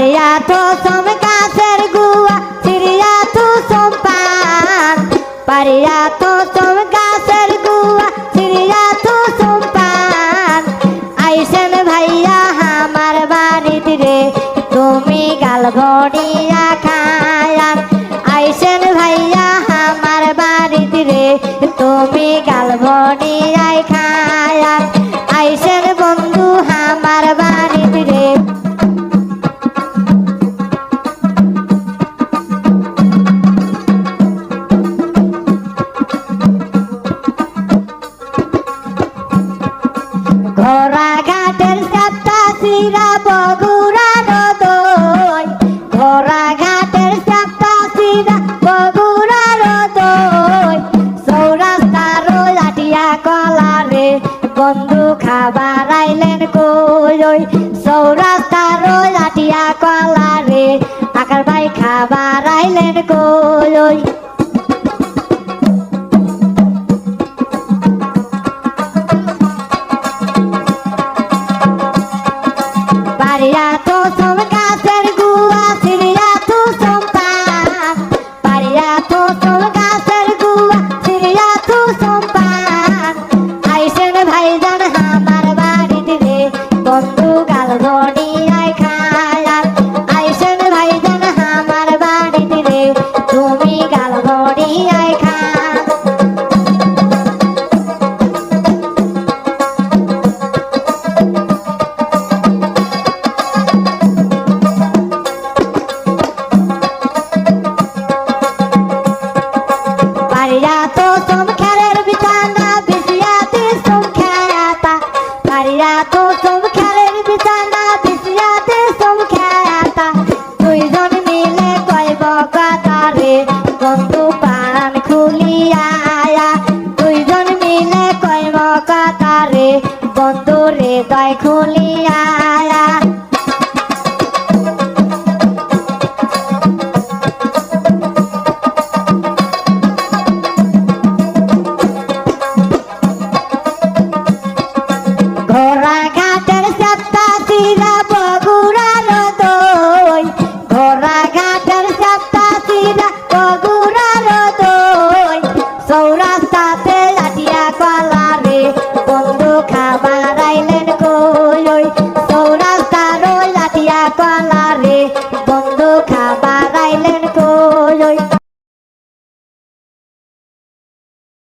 পারিয়া তো সম গাছের গুয়া ছিড়িয়া তো সম পান পারিয়া তো সম গাছের গুয়া ছিড়িয়া তো সম পান আইসেন ভাইয়া আমার বাড়িতে রে তুমি গাল ভরিয়া খায়ান আইসেন ভাইয়া আমার বাড়িতে রে তুমি গাল ভরিয়া খায়ান আইসেন বন্ধু আমার বাড়িতে রে ঘোড়া ঘাটের সাপ্তা সিরা বগুড়ার দই ঘোড়া ঘাটের সাপ্তা সিরা বগুড়ার দই সৌরাস্তার লাটিয়া কলা রে বন্ধু খাবার আইলেন কই সৌরাস্তার লাটিয়া কলা রে আকার ভাই খাবার আইলেন কই পারিয়া তো সম গাছের গুয়া ছিড়িয়া তো সম পান পারিয়া তো সম গাছের গুয়া ছিড়িয়া তো সম পান আইসেন ভাইজান আমার বাড়িতে রে বন্ধু গাল ভরিয়ায় খায়ান আইসেন ভাইজান আমার বাড়িতে রে তুমি গাল ভরিয়ায় খান পারিয়া তো সম খেলের বিছানা বিছিয়াতে সম খেয়াতা পারিয়া তো সম খেলের বিছানা বিছিয়াতে সম খেয়াতা দুইজন মিলে কইব কথা রে বন্ধু পান খুলিয়া দুইজন মিলে কইব কথা রে বন্ধু রে দয় খুলিয়া ঘোড়া ঘাটের সাপ্তা সিরা বগুড়ার দই ঘোড়া ঘাটের সাপ্তা সিরা বগুড়ার দই সৌরাস্তাতে লাটিয়া কলা রে বন্ধু খাবার আইলেন কই সৌরাস্তার লাটিয়া কলা রে বন্ধু